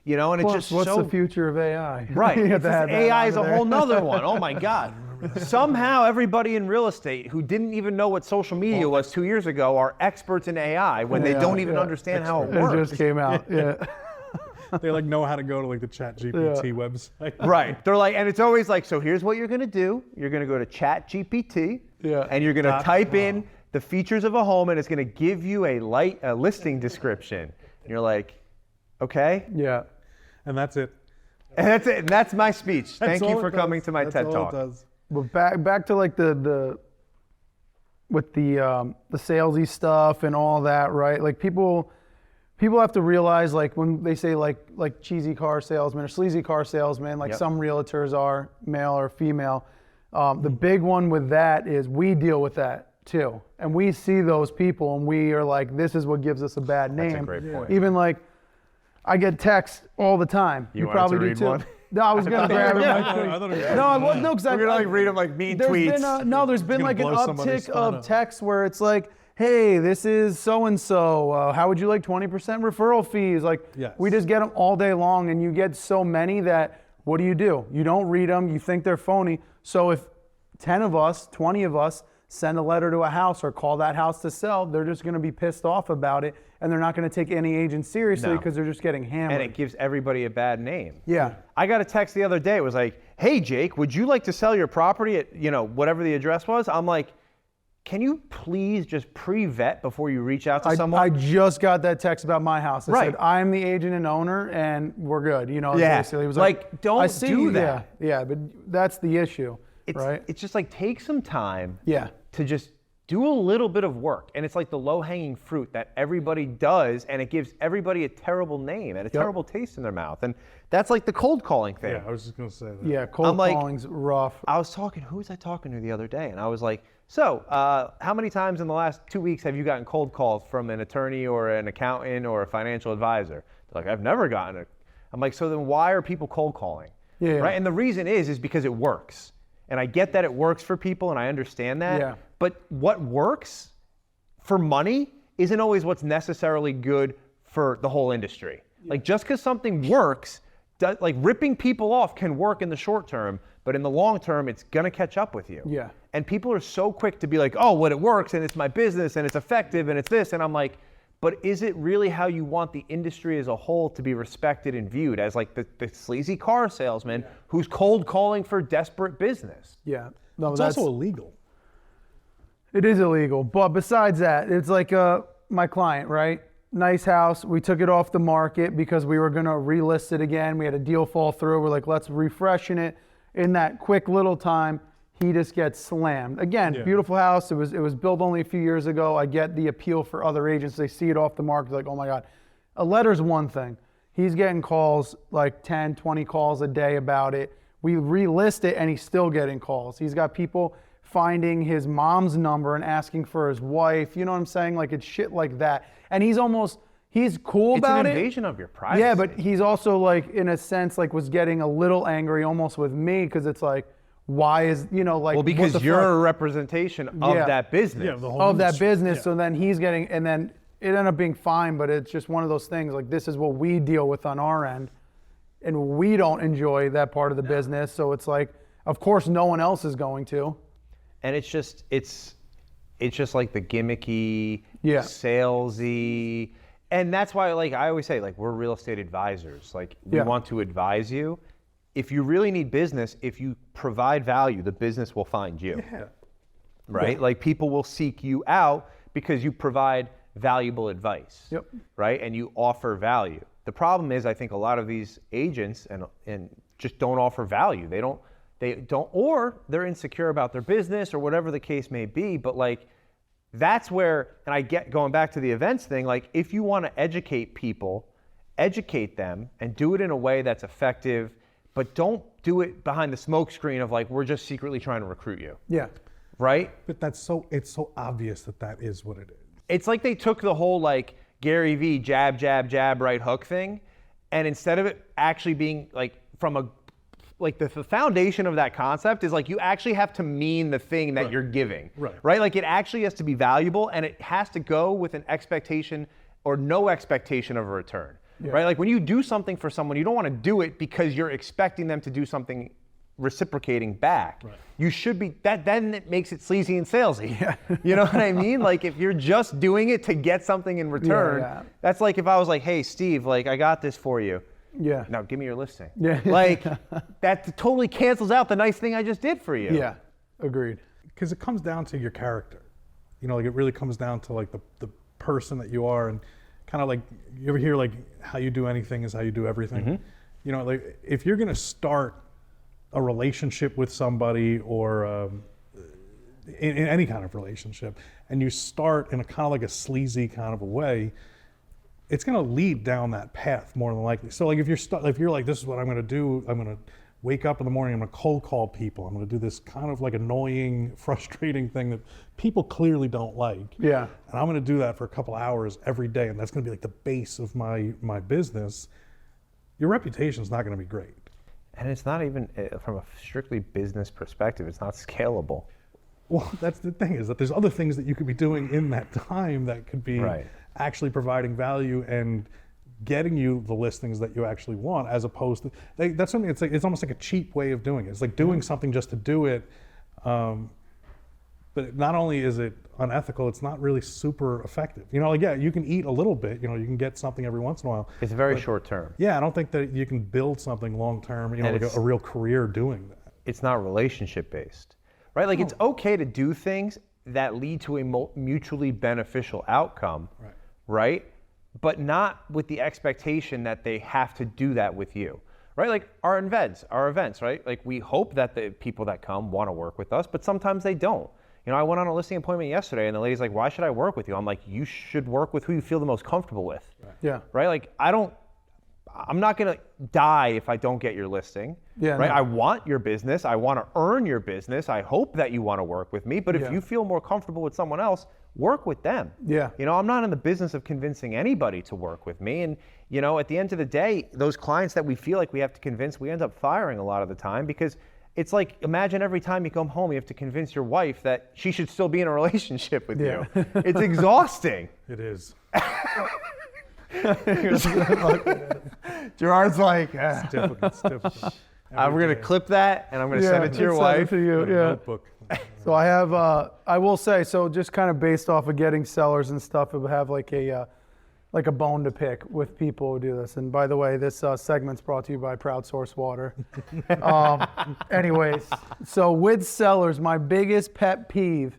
[SPEAKER 1] And it's just
[SPEAKER 3] what's the future of AI?
[SPEAKER 1] Right. AI is a whole nother one. Oh my God. Somehow everybody in real estate who didn't even know what social media was 2 years ago are experts in AI when they don't even understand how it works.
[SPEAKER 3] It just came out. Yeah.
[SPEAKER 2] They like know how to go to like the ChatGPT website.
[SPEAKER 1] Right. They're like, and it's always like, so here's what you're going to do. You're going to go to ChatGPT and you're going to type in the features of a home, and it's going to give you a listing description. And you're like, okay.
[SPEAKER 3] Yeah.
[SPEAKER 2] And that's it.
[SPEAKER 1] And that's it. And that's my speech. Thank you
[SPEAKER 2] all
[SPEAKER 1] for
[SPEAKER 2] it
[SPEAKER 1] coming
[SPEAKER 2] does.
[SPEAKER 1] to my
[SPEAKER 2] That's
[SPEAKER 1] TED
[SPEAKER 2] all
[SPEAKER 1] Talk.
[SPEAKER 2] it does.
[SPEAKER 3] But back to like the salesy stuff and all that, right? Like people have to realize, like when they say like cheesy car salesman or sleazy car salesman, like some realtors are, male or female. The big one with that is we deal with that too. And we see those people and we are like, this is what gives us a bad name.
[SPEAKER 1] That's a great point.
[SPEAKER 3] Even like, I get texts all the time.
[SPEAKER 1] You wanted
[SPEAKER 3] probably
[SPEAKER 1] to
[SPEAKER 3] do
[SPEAKER 1] read
[SPEAKER 3] too.
[SPEAKER 1] one?
[SPEAKER 3] No, I was gonna grab it. No, because
[SPEAKER 1] We're gonna read them like mean tweets.
[SPEAKER 3] There's been like an
[SPEAKER 2] blow somebody's
[SPEAKER 3] uptick
[SPEAKER 2] spot
[SPEAKER 3] of
[SPEAKER 2] up.
[SPEAKER 3] texts where it's like, hey, this is so and so. How would you like 20% referral fees? Like,
[SPEAKER 2] Yes.
[SPEAKER 3] we just get them all day long, and you get so many that what do? You don't read them. You think they're phony. So if 10 of us, 20 of us send a letter to a house or call that house to sell, they're just going to be pissed off about it, and they're not going to take any agent seriously
[SPEAKER 1] No.
[SPEAKER 3] because they're just getting hammered.
[SPEAKER 1] And it gives everybody a bad name.
[SPEAKER 3] Yeah.
[SPEAKER 1] I got a text the other day. It was like, hey, Jake, would you like to sell your property at, whatever the address was? I'm like, can you please just pre-vet before you reach out to someone?
[SPEAKER 3] I just got that text about my house. It
[SPEAKER 1] Right.
[SPEAKER 3] said, I'm the agent and owner, and we're good.
[SPEAKER 1] Yeah.
[SPEAKER 3] Basically. It was
[SPEAKER 1] Like, don't
[SPEAKER 3] I see,
[SPEAKER 1] do that.
[SPEAKER 3] Yeah, but that's the issue, right?
[SPEAKER 1] It's just like, take some time
[SPEAKER 3] Yeah.
[SPEAKER 1] to just do a little bit of work. And it's like the low-hanging fruit that everybody does, and it gives everybody a terrible name and a terrible taste in their mouth. And that's like the cold calling thing.
[SPEAKER 2] Yeah, I was just gonna say that.
[SPEAKER 3] Yeah, cold
[SPEAKER 1] I'm like-
[SPEAKER 3] calling's rough.
[SPEAKER 1] Who was I talking to the other day? And I was like, so how many times in the last 2 weeks have you gotten cold calls from an attorney or an accountant or a financial advisor? They're like, I've never gotten it. I'm like, so then why are people cold calling?
[SPEAKER 3] Yeah.
[SPEAKER 1] Right? And the reason is because it works. And I get that it works for people and I understand that.
[SPEAKER 3] Yeah.
[SPEAKER 1] But what works for money isn't always what's necessarily good for the whole industry. Like just because something works, like ripping people off can work in the short term, but in the long term, it's gonna catch up with you.
[SPEAKER 3] Yeah.
[SPEAKER 1] And people are so quick to be like, oh, well, it works and it's my business and it's effective and it's this. And I'm like, but is it really how you want the industry as a whole to be respected and viewed as like the sleazy car salesman who's cold calling for desperate business?
[SPEAKER 3] Yeah. No,
[SPEAKER 2] It's also illegal.
[SPEAKER 3] It is illegal. But besides that, it's like my client, right? Nice house. We took it off the market because we were going to relist it again. We had a deal fall through. We're like, let's refreshen it. In that quick little time, he just gets slammed. Again, beautiful house. It was built only a few years ago. I get the appeal for other agents. They see it off the market, like, oh my God. A letter's one thing. He's getting calls, like 10, 20 calls a day about it. We relist it and he's still getting calls. He's got people finding his mom's number and asking for his wife. You know what I'm saying? Like it's shit like that. And he's cool about it.
[SPEAKER 1] It's an invasion of your privacy.
[SPEAKER 3] Yeah, but he's also like, in a sense, like was getting a little angry almost with me because it's like, why is, like,
[SPEAKER 1] well,
[SPEAKER 3] what
[SPEAKER 1] because
[SPEAKER 3] the
[SPEAKER 1] you're
[SPEAKER 3] fuck?
[SPEAKER 1] a representation of
[SPEAKER 3] Yeah.
[SPEAKER 1] that business.
[SPEAKER 2] Yeah, the whole
[SPEAKER 3] Of that
[SPEAKER 2] industry.
[SPEAKER 3] business.
[SPEAKER 2] Yeah.
[SPEAKER 3] So then he's getting, and then it ended up being fine, but it's just one of those things like this is what we deal with on our end. And we don't enjoy that part of the business. So it's like, of course, no one else is going to.
[SPEAKER 1] And it's just like the gimmicky,
[SPEAKER 3] Yeah.
[SPEAKER 1] salesy, and that's why, like I always say, like we're real estate advisors. Like we
[SPEAKER 3] Yeah.
[SPEAKER 1] want to advise you. If you really need business, if you provide value, the business will find you.
[SPEAKER 2] Yeah.
[SPEAKER 1] Right?
[SPEAKER 3] Yeah.
[SPEAKER 1] Like people will seek you out because you provide valuable advice.
[SPEAKER 3] Yep.
[SPEAKER 1] Right? And you offer value. The problem is, I think a lot of these agents and just don't offer value. They don't, or they're insecure about their business or whatever the case may be. But like, that's where, and I get going back to the events thing, like if you want to educate people, educate them and do it in a way that's effective, but don't do it behind the smoke screen of like, we're just secretly trying to recruit you.
[SPEAKER 3] Yeah.
[SPEAKER 1] Right?
[SPEAKER 2] But it's so obvious that is what it is.
[SPEAKER 1] It's like they took the whole like Gary V jab, jab, jab, right hook thing. And instead of it actually being like from a, like the foundation of that concept is like you actually have to mean the thing that you're giving. Right? Like it actually has to be valuable and it has to go with an expectation or no expectation of a return.
[SPEAKER 3] Yeah.
[SPEAKER 1] Right? Like when you do something for someone, you don't want to do it because you're expecting them to do something reciprocating back.
[SPEAKER 2] Right.
[SPEAKER 1] You should be, then it makes it sleazy and salesy. Yeah. You know what I mean? Like if you're just doing it to get something in return,
[SPEAKER 3] Yeah.
[SPEAKER 1] that's like if I was like, hey Steve, like I got this for you.
[SPEAKER 3] Yeah.
[SPEAKER 1] Now give me your listing.
[SPEAKER 3] Yeah.
[SPEAKER 1] Like that totally cancels out the nice thing I just did for you.
[SPEAKER 3] Yeah. Agreed.
[SPEAKER 2] Because it comes down to your character. Like it really comes down to like the person that you are, and kind of like you ever hear like how you do anything is how you do everything.
[SPEAKER 1] Mm-hmm.
[SPEAKER 2] Like if you're gonna start a relationship with somebody or in any kind of relationship, and you start in a kind of like a sleazy kind of a way, it's going to lead down that path more than likely. So like if you're like, this is what I'm going to do, I'm going to wake up in the morning, I'm gonna cold call people. I'm gonna do this kind of like annoying, frustrating thing that people clearly don't like.
[SPEAKER 3] Yeah.
[SPEAKER 2] And I'm gonna do that for a couple hours every day, and that's gonna be like the base of my business. Your reputation's not gonna be great.
[SPEAKER 1] And it's not even, from a strictly business perspective, it's not scalable.
[SPEAKER 2] Well, that's the thing, is that there's other things that you could be doing in that time that could be
[SPEAKER 1] Right.
[SPEAKER 2] actually providing value and getting you the listings that you actually want, as opposed to, that's something, it's almost like a cheap way of doing it. It's like doing something just to do it. But not only is it unethical, it's not really super effective. You know, like, yeah, you can eat a little bit, you know, you can get something every once in a while.
[SPEAKER 1] It's very short term.
[SPEAKER 2] Yeah, I don't think that you can build something long term, you know,
[SPEAKER 1] And
[SPEAKER 2] like a real career doing that.
[SPEAKER 1] It's not relationship based, right? Like it's okay to do things that lead to a mutually beneficial outcome, right? But not with the expectation that they have to do that with you, right? Like our events, right? Like we hope that the people that come want to work with us, but sometimes they don't. You know, I went on a listing appointment yesterday and the lady's like, why should I work with you? I'm like, you should work with who you feel the most comfortable with.
[SPEAKER 3] Yeah.
[SPEAKER 1] Right? Like I'm not gonna die if I don't get your listing.
[SPEAKER 3] Yeah,
[SPEAKER 1] right?
[SPEAKER 3] no.
[SPEAKER 1] I want your business. I want to earn your business. I hope that you want to work with me. But if you feel more comfortable with someone else, work with them.
[SPEAKER 3] Yeah.
[SPEAKER 1] You know, I'm not in the business of convincing anybody to work with me. And, you know, at the end of the day, those clients that we feel like we have to convince, we end up firing a lot of the time, because it's like, imagine every time you come home, you have to convince your wife that she should still be in a relationship with you. It's exhausting.
[SPEAKER 2] It is.
[SPEAKER 1] Gerard's like,
[SPEAKER 2] It's difficult.
[SPEAKER 1] I'm going to clip that and I'm going to send it to your
[SPEAKER 3] send
[SPEAKER 1] wife.
[SPEAKER 3] it to you, yeah.
[SPEAKER 2] Notebook.
[SPEAKER 3] So I have, I will say, so just kind of based off of getting sellers and stuff, it would have like a bone to pick with people who do this. And by the way, this segment's brought to you by Proud Source Water. Anyways, so with sellers, my biggest pet peeve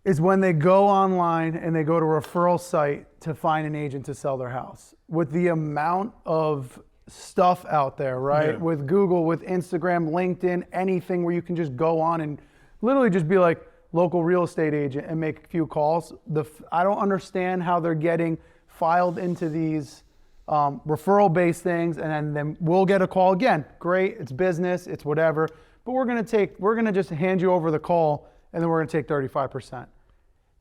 [SPEAKER 3] is when they go online and they go to a referral site to find an agent to sell their house. With the amount of stuff out there, right?
[SPEAKER 2] Yeah.
[SPEAKER 3] With Google, with Instagram, LinkedIn, anything where you can just go on and literally just be like local real estate agent and make a few calls. I don't understand how they're getting filed into these referral-based things, and then we'll get a call again. Great, it's business, it's whatever, but we're gonna just hand you over the call, and then we're gonna take 35%.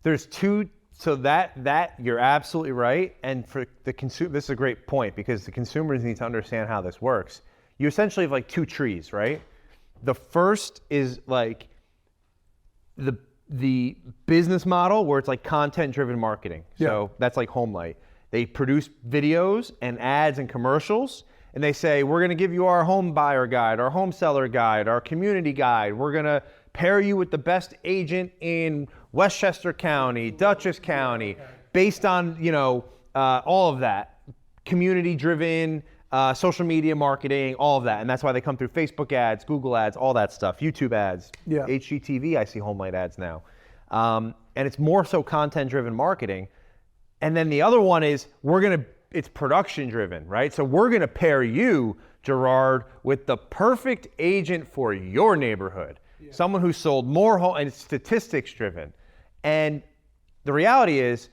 [SPEAKER 1] There's two, so that you're absolutely right. And for the consumer, this is a great point, because the consumers need to understand how this works. You essentially have like two trees, right? The first is like the business model, where it's like content-driven marketing. So that's like HomeLight. They produce videos and ads and commercials, and they say, we're gonna give you our home buyer guide, our home seller guide, our community guide. We're gonna pair you with the best agent in Westchester County, Dutchess County, based on, you know, all of that. Community-driven, social media marketing, all of that. And that's why they come through Facebook ads, Google ads, all that stuff, YouTube ads, HGTV, I see HomeLight ads now. And it's more so content-driven marketing. And then the other one is it's production-driven, right? So we're gonna pair you, Gerard, with the perfect agent for your neighborhood. Someone who sold more homes, and it's statistics-driven. And the reality is,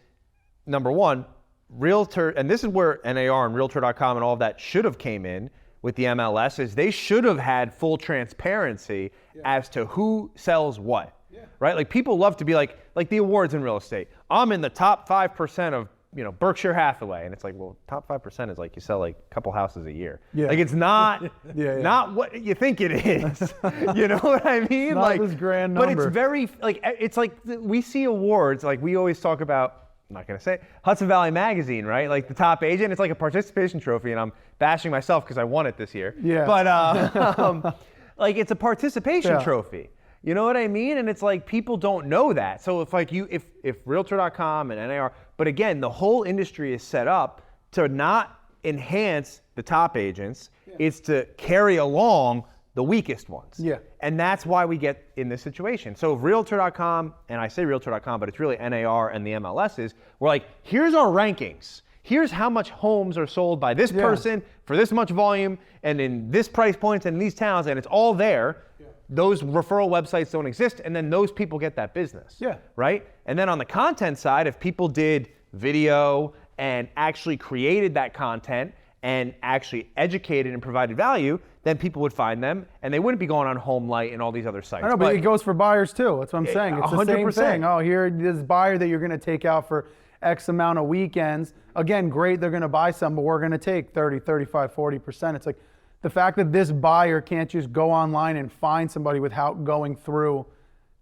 [SPEAKER 1] number one, Realtor, and this is where NAR and Realtor.com and all of that should have came in with the MLS, is they should have had full transparency as to who sells what, right? Like people love to be like the awards in real estate. I'm in the top 5% of, you know, Berkshire Hathaway, and it's like, well, top 5% is like you sell like a couple houses a year. Like it's not not what you think it is. You know what I mean?
[SPEAKER 3] Not
[SPEAKER 1] like
[SPEAKER 3] this grand
[SPEAKER 1] but
[SPEAKER 3] number.
[SPEAKER 1] it's very like, it's like we see awards, like we always talk about, I'm not gonna say it, Hudson Valley Magazine, right? Like the top agent, it's like a participation trophy, and I'm bashing myself because I won it this year.
[SPEAKER 3] Yeah.
[SPEAKER 1] But like it's a participation trophy. You know what I mean? And it's like people don't know that. So if like if Realtor.com and NAR, but again, the whole industry is set up to not enhance the top agents. It's to carry along the weakest ones. And that's why we get in this situation. So if Realtor.com, and I say Realtor.com, but it's really NAR and the MLSs, we're like, here's our rankings. Here's how much homes are sold by this person for this much volume and in this price points and in these towns, and it's all there. Those referral websites don't exist, and then those people get that business, right? And then on the content side, if people did video and actually created that content and actually educated and provided value, then people would find them and they wouldn't be going on HomeLight and all these other sites.
[SPEAKER 3] I know, but it goes for buyers too. That's what I'm saying. It's the same
[SPEAKER 1] 100%.
[SPEAKER 3] thing. Oh, here, this buyer that you're going to take out for X amount of weekends. Again, great, they're going to buy some, but we're going to take 30, 35, 40%. It's like the fact that this buyer can't just go online and find somebody without going through.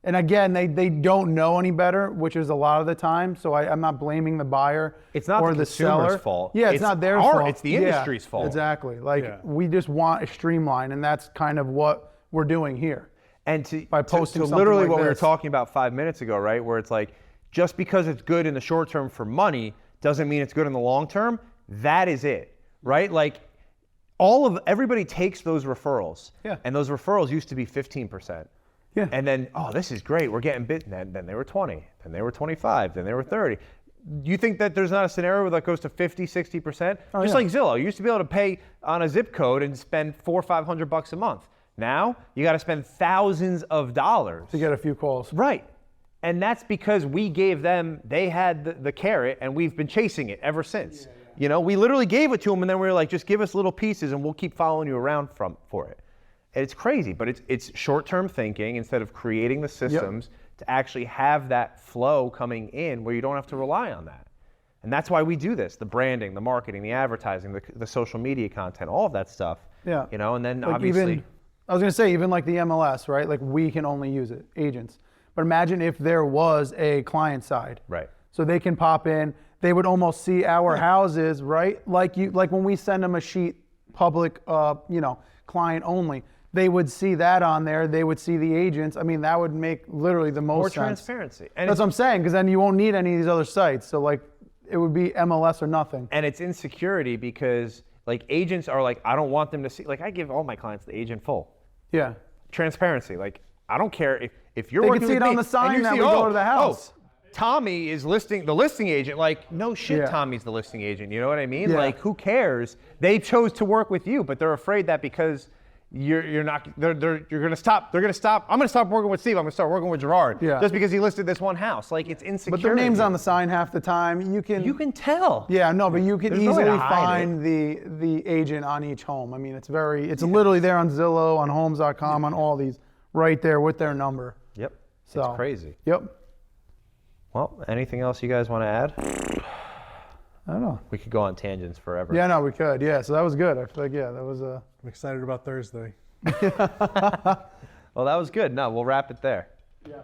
[SPEAKER 3] And again, they don't know any better, which is a lot of the time. So I'm not blaming the buyer
[SPEAKER 1] It's not
[SPEAKER 3] or
[SPEAKER 1] the
[SPEAKER 3] the
[SPEAKER 1] consumer's
[SPEAKER 3] seller.
[SPEAKER 1] fault.
[SPEAKER 3] Yeah, it's not their fault.
[SPEAKER 1] It's the industry's fault.
[SPEAKER 3] Exactly. Like
[SPEAKER 2] Yeah.
[SPEAKER 3] we just want a streamline, and that's kind of what we're doing here.
[SPEAKER 1] And
[SPEAKER 3] By posting
[SPEAKER 1] to
[SPEAKER 3] something
[SPEAKER 1] literally
[SPEAKER 3] like
[SPEAKER 1] what we were
[SPEAKER 3] this.
[SPEAKER 1] talking about 5 minutes ago, right? Where it's like, just because it's good in the short term for money doesn't mean it's good in the long term. That is it, right? Like everybody takes those referrals.
[SPEAKER 3] Yeah.
[SPEAKER 1] And those referrals used to be 15%.
[SPEAKER 3] Yeah.
[SPEAKER 1] And then, oh, this is great. We're getting bit. Then they were 20. Then they were 25. Then they were 30. You think that there's not a scenario where that goes to 50, 60%?
[SPEAKER 3] Oh,
[SPEAKER 1] Just
[SPEAKER 3] yeah.
[SPEAKER 1] like Zillow. You used to be able to pay on a zip code and spend $400 or $500 a month. Now you got to spend thousands of dollars.
[SPEAKER 3] To get a few calls.
[SPEAKER 1] Right. And that's because we gave them, they had the carrot and we've been chasing it ever since. You know, we literally gave it to them and then we were like, just give us little pieces and we'll keep following you around for it. And it's crazy, but it's short-term thinking instead of creating the systems to actually have that flow coming in where you don't have to rely on that. And that's why we do this, the branding, the marketing, the advertising, the social media content, all of that stuff.
[SPEAKER 3] Yeah.
[SPEAKER 1] You know, and then
[SPEAKER 3] Like
[SPEAKER 1] obviously.
[SPEAKER 3] I was going to say, even like the MLS, right? Like we can only use it, agents. But imagine if there was a client side.
[SPEAKER 1] Right.
[SPEAKER 3] So they can pop in, they would almost see our houses, right? Like when we send them a sheet, public, client only, they would see that on there. They would see the agents. I mean, that would make literally the most
[SPEAKER 1] More
[SPEAKER 3] sense.
[SPEAKER 1] transparency. And
[SPEAKER 3] That's what I'm saying, because then you won't need any of these other sites. So like, it would be MLS or nothing.
[SPEAKER 1] And it's insecurity because like agents are like, I don't want them to see, like I give all my clients the agent full.
[SPEAKER 3] Yeah.
[SPEAKER 1] Transparency. Like, I don't care if you're
[SPEAKER 3] They
[SPEAKER 1] working
[SPEAKER 3] can see
[SPEAKER 1] with
[SPEAKER 3] it on
[SPEAKER 1] me
[SPEAKER 3] the sign
[SPEAKER 1] and you
[SPEAKER 3] that
[SPEAKER 1] see,
[SPEAKER 3] we go to the house.
[SPEAKER 1] Tommy is the listing agent. Like, no shit,
[SPEAKER 3] Yeah.
[SPEAKER 1] Tommy's the listing agent. You know what I mean?
[SPEAKER 3] Yeah.
[SPEAKER 1] Like, who cares? They chose to work with you, but they're afraid that because you're not, you're gonna stop. They're gonna stop. I'm gonna stop working with Steve. I'm gonna start working with Gerard.
[SPEAKER 3] Yeah.
[SPEAKER 1] Just because he listed this one house. Like, it's insecurity.
[SPEAKER 3] But their name's on the sign half the time. You
[SPEAKER 1] can tell.
[SPEAKER 3] Yeah, no, but you can
[SPEAKER 1] There's no way to
[SPEAKER 3] easily
[SPEAKER 1] hide
[SPEAKER 3] find the agent on each home. I mean, it's literally there on Zillow, on Homes.com, on all these, right there with their number.
[SPEAKER 1] Yep.
[SPEAKER 3] So
[SPEAKER 1] It's crazy.
[SPEAKER 3] Yep.
[SPEAKER 1] Well, anything else you guys want to add?
[SPEAKER 3] I don't know.
[SPEAKER 1] We could go on tangents forever.
[SPEAKER 3] Yeah, no, we could. Yeah, so that was good. I feel like that was a.
[SPEAKER 2] I'm excited about Thursday.
[SPEAKER 1] Well, that was good. No, we'll wrap it there.
[SPEAKER 3] Yeah.